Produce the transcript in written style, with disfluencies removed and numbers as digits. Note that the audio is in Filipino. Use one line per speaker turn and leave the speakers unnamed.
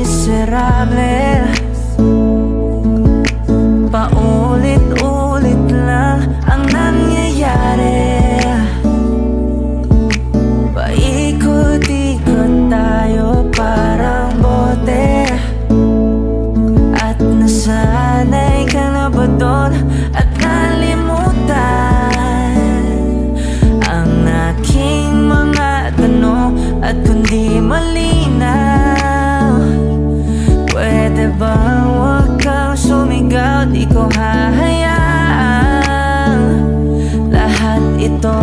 miserable. Paulit-ulit lang ang nangyayari. Paikot-ikot tayo parang bote. At nasanay ka na ba doon at nalimutan ang aking mga tanong? At kung di malinaw, pwede bang huwag kang sumigaw? Di ko hahayaan lahat ito